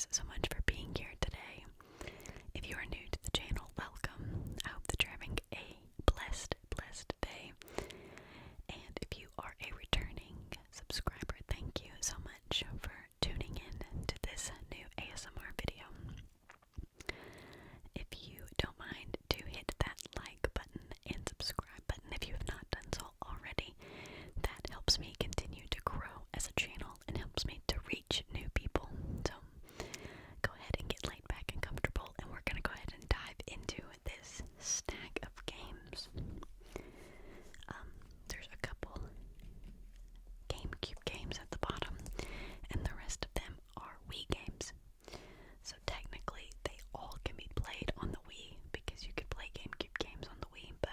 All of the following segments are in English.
guys so much for being here today. If you are new to the channel, welcome. I hope that you're having a blessed day. And if you are a returning subscriber, thank you so much for tuning in to this new ASMR video. If you don't mind, do hit that like button and subscribe button if you have not done so already. That helps me continue to grow as a channel and helps me to reach new people. So go ahead and get laid back and comfortable, and we're gonna go ahead and dive into this stack of games. There's a couple GameCube games at the bottom, and the rest of them are Wii games. So technically, they all can be played on the Wii because you could play GameCube games on the Wii, but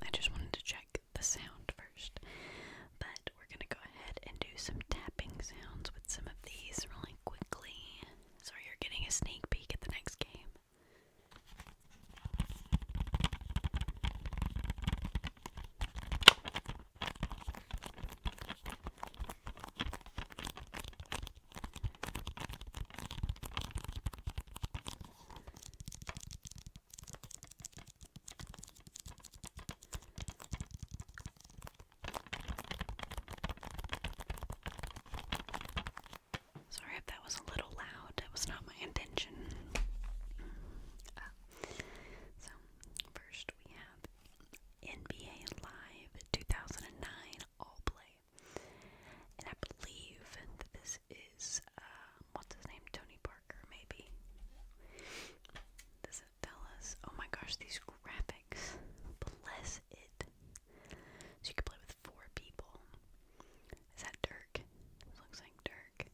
I just wanted to check the sound first. But we're gonna go ahead and do some tapping sounds with some of these really quickly. So you're getting a sneak peek at the next game. Sorry if that was a little loud. That was not my intention. So, first we have NBA Live 2009 All Play. And I believe that this is, what's his name? Tony Parker, maybe. Does it tell us? Oh my gosh, these graphics. Bless it. So you can play with 4 people. Is that Dirk? Looks like Dirk.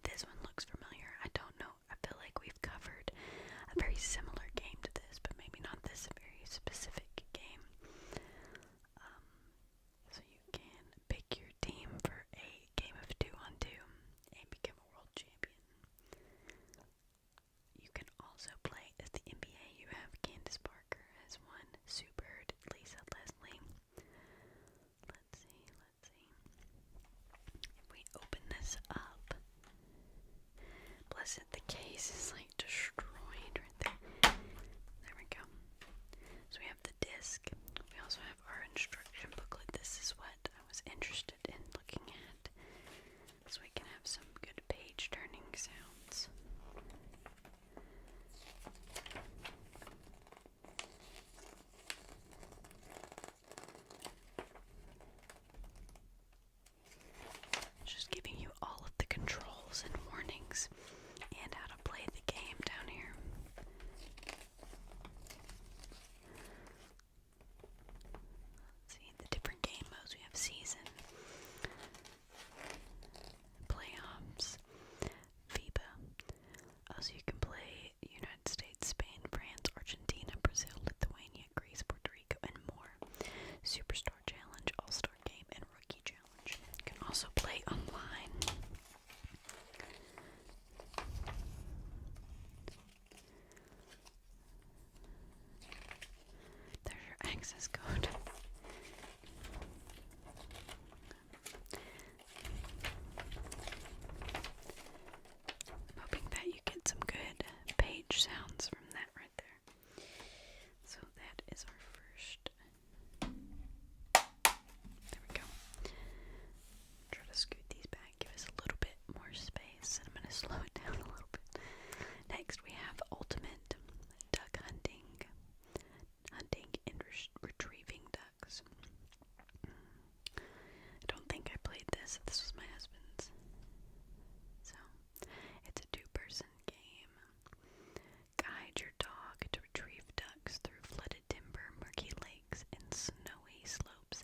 This one looks familiar. I don't know. I feel like we've covered a very similar game to this, but maybe not this very specific game. So you can pick your team for a game of 2-on-2 and become a world champion. You can also play as the NBA. You have Candace Parker as one, Sue Bird, Lisa Leslie. Let's see. If we open this up, bless it, the case is like destroyed right there. There we go. So we have the disc. We also have our instruction booklet. This is what I was interested in looking at, so we can have some good page turning sounds. Just giving you all of the controls and warnings and how to play the game down here. Let's see the different game modes. We have season, playoffs, FIBA. So you can play United States, Spain, France, Argentina, Brazil, Lithuania, Greece, Puerto Rico, and more. Superstar Challenge, All-Star Game, and Rookie Challenge. You can also play online. There's your access code. I'm hoping that you get some good page sounds from that right there. So that is our first. There we go. Try to scoot these back, give us a little bit more space, and I'm going to slow it down a little bit. Next we have Ultimate Duck Hunting and retrieving ducks. I don't think I played this. This was my husband's. So, it's a 2-person game. Guide your dog to retrieve ducks through flooded timber, murky lakes, and snowy slopes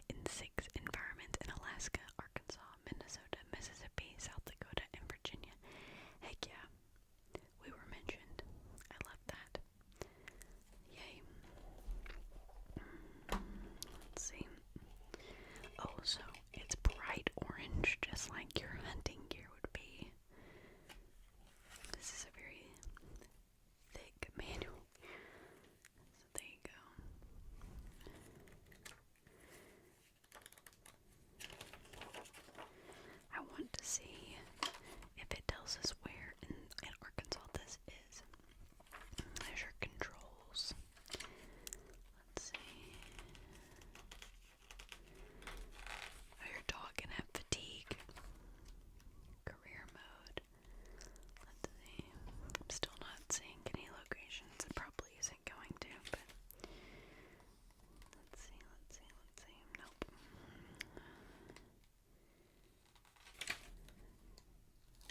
in 6 environments in Alaska, Arkansas, Minnesota, Mississippi, South Dakota, and Virginia. Heck yeah, we were mentioned. I love that. Yay. Let's see. Oh, so it's bright orange. tells us where in Arkansas this is. There's your controls. Let's see. Oh, your dog can have fatigue. Career mode. Let's see. I'm still not seeing any locations. It probably isn't going to, but let's see. Nope.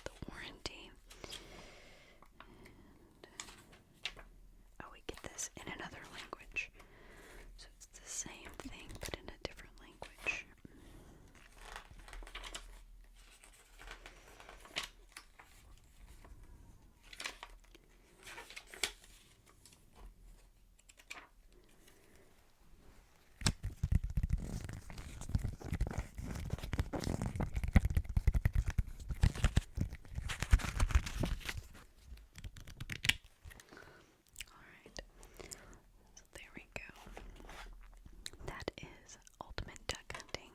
The warranty. And, oh, we get this in another language. So it's the same thing, but in a different language. Alright, so there we go. That is Ultimate Duck Hunting.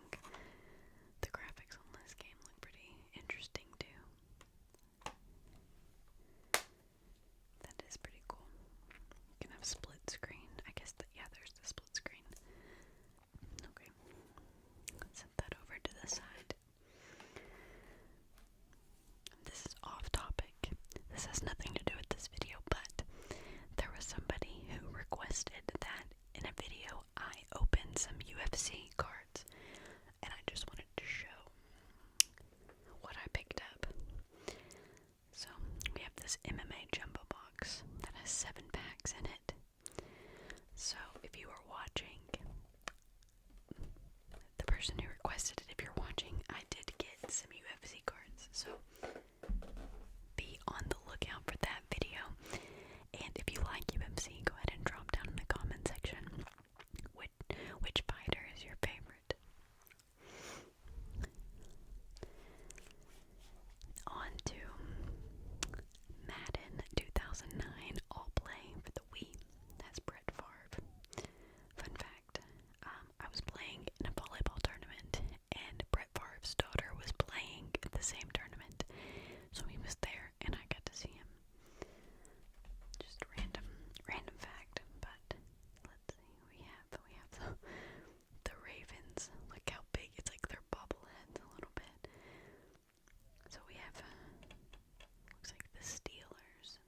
The graphics on this game look pretty interesting too. That is pretty cool. You can have split screen. I guess that, yeah, there's the split screen. Okay. Set that over to the side. This is off topic. This has nothing to do with this video, but there was somebody who requested that in a video I open some UFC cards, and I just wanted to show what I picked up. So we have this MMA jumbo box that has 7 packs in it. So if you are watching, the person who requested it, if you're watching, I did get some UFC cards. So be on the lookout for that video. And if you like UFC, go ahead and drop down in the comment section which fighter is your favorite. On to Madden 2009 All Play for the Wii. That's Brett Favre. Fun fact, I was playing in a volleyball tournament, and Brett Favre's daughter was playing at the same tournament. So he was there, and I got to see him. Just random fact, but let's see. We have the Ravens. Look how big, it's like their bobbleheads a little bit. So we have, looks like the Steelers,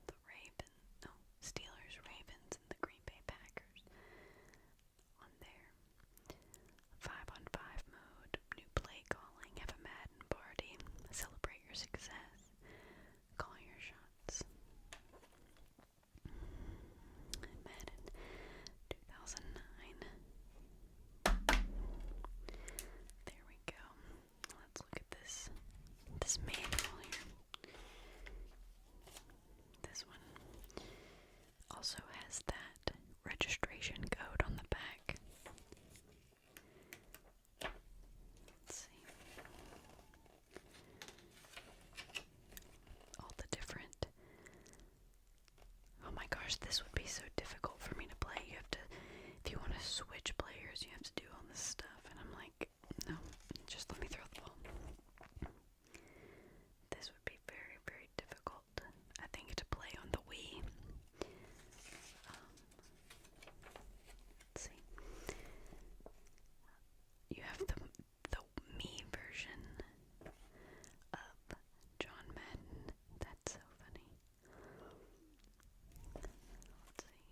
Steelers, Ravens, and the Green Bay Packers on there. 5-on-5 mode, new play calling, have a Madden party, celebrate your success, call your shots. Madden 2009. There we go. Let's look at this manual here. This one also has that registration code on the back. Let's see. All the different. Oh my gosh, this would be so difficult for me to play. You have to, if you want to switch players, you have to do all this stuff. And I'm like, no, just let me throw the ball. This would be very, very difficult, I think, to play on the Wii. Let's see. You have the me version of John Madden. That's so funny. Let's see.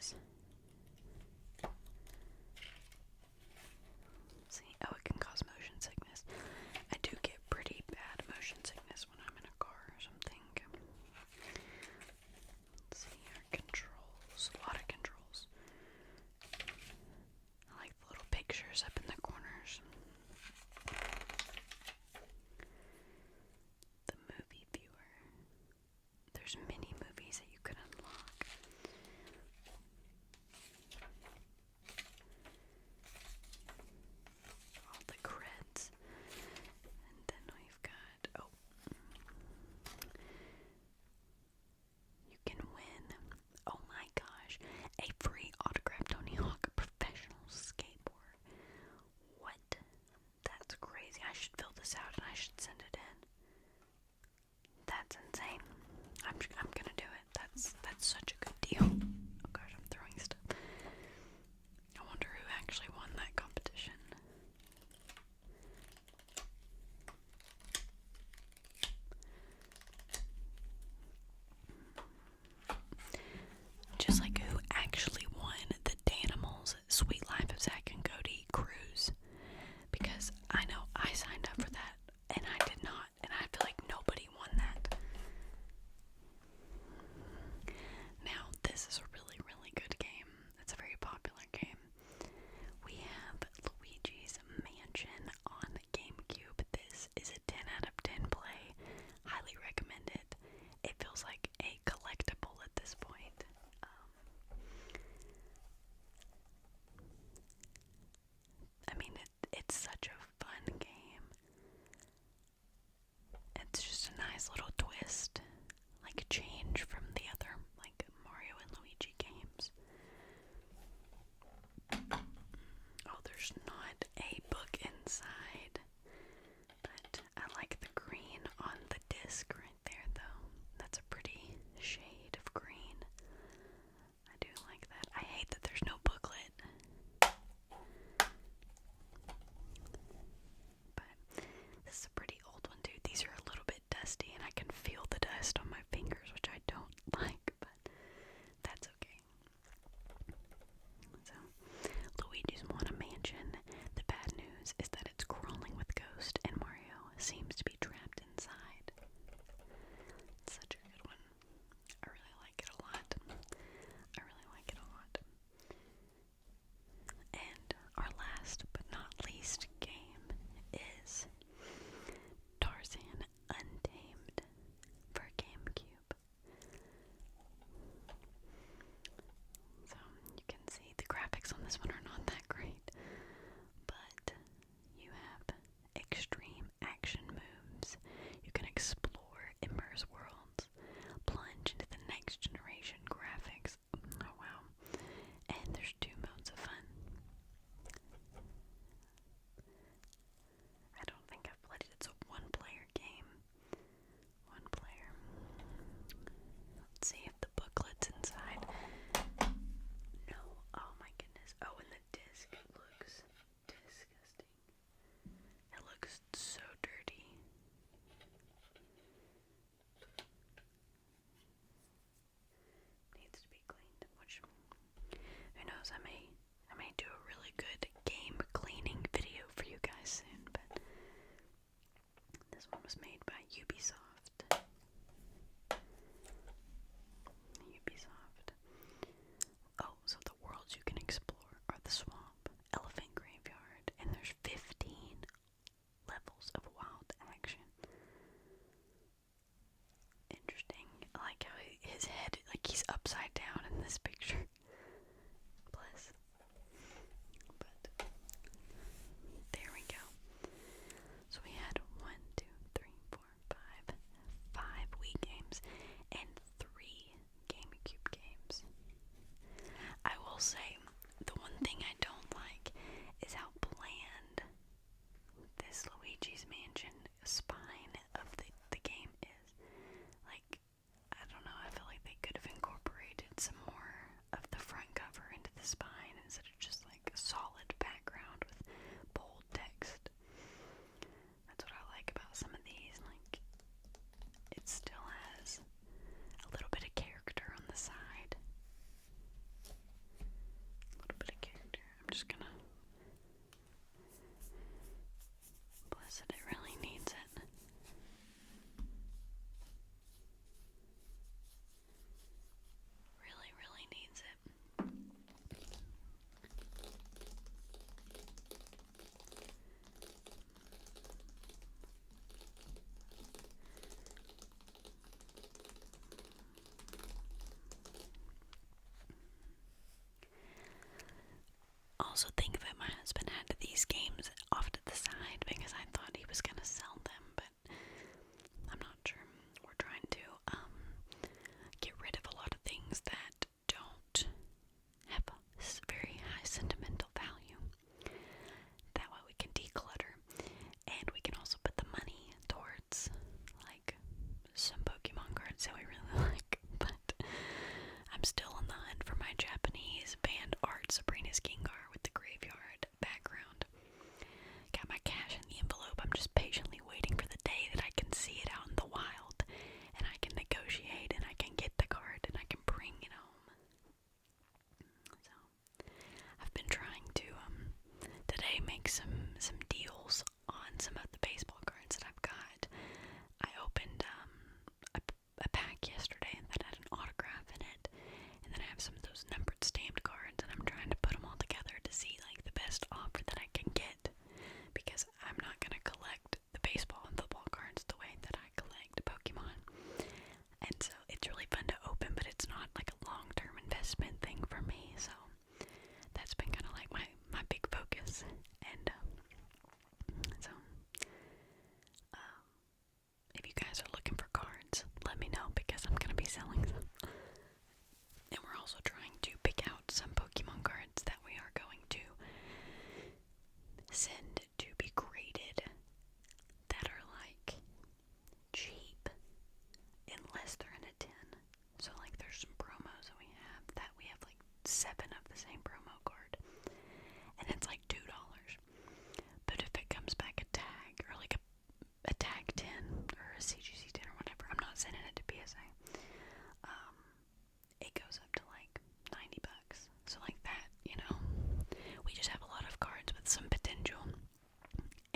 sickness. See, oh, it can cause motion sickness. I do get pretty bad motion sickness when I'm in a car or something. Let's see here, controls, a lot of controls. I like the little pictures up in the corners. The movie viewer. There's many movies that you can unlock. All the creds. And then we've got, oh, you can win, oh my gosh, a free autographed Tony Hawk professional skateboard. also think that my husband had these games off to the side because I thought he was going to sell them, but I'm not sure. We're trying to get rid of a lot of things that don't have very high sentimental value. That way we can declutter, and we can also put the money towards like some Pokemon cards that we really like. But I'm still on the hunt for my Japanese band art Sabrina's Gengar with the graveyard background. Got my cash in the envelope. I'm just patiently waiting for the day that I can see it out in the wild, and I can negotiate, and I can get the card, and I can bring it home. So I've been trying to today make some deals on some of the baseball cards that I've got. I opened a pack yesterday that had an autograph in it, and then I have some of those numbered stamped cards, and I'm trying to put them all together to see like the best offer that I can get, because I'm not going to collect the baseball and football cards the way that I collect Pokemon. And so it's really fun to open, but it's not like a long-term investment thing for me, so that's been kind of like my big focus. And so if you guys are looking for cards, let me know, because I'm going to be selling some. And we're also trying to pick out some Pokemon cards that we are going to send to be graded that are like cheap unless they're in a tin. So like there's some promos that we have like 7 of the same promo card, and it's like $2. But if it comes back a tag, or like a tag tin or a CGC tin or whatever, I'm not sending it to PSA. It goes up to like $90. So like that, we just have a lot of cards with some potential,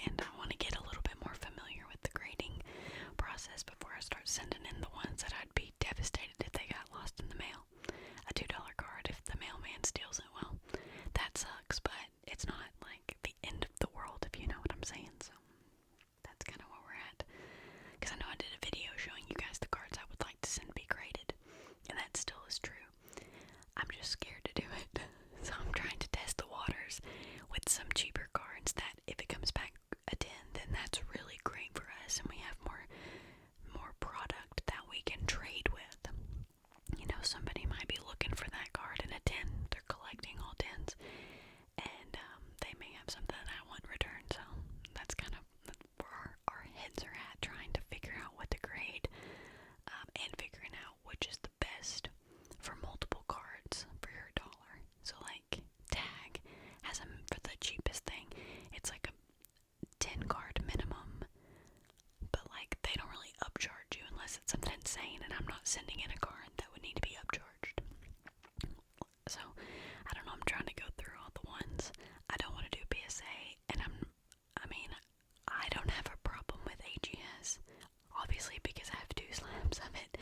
and I want to get a little bit more familiar with the grading process before I start sending in the ones that I'd be devastated if they got lost in the mail. A $2 card, if the mailman steals it, well, that sucks, but it's not like the end of the world, if you know what I'm saying. So that's kind of where we're at, because I know I did a video showing you guys the cards I would like to send be graded, and that still is true. I'm just scared to do it, so I'm trying to test the waters with some cheaper cards that if it comes back a 10, then that's really great for us, and we have more product that we can trade with. Somebody might be looking for that card in a 10. They're collecting all 10s, and they may have something that I want returned. So that's kind of where our heads are at, trying to figure out what to grade, and figuring out which is the best for multiple cards for your dollar. So like Tag has them for the cheapest thing. It's like a 10 card minimum, but like they don't really upcharge you unless it's something insane, and I'm not sending in a card that would need to be upcharged. So I don't know, I'm trying to go through all the ones. I don't want to do PSA, and I don't have a problem with AGS, obviously, because I have 2 slabs of it,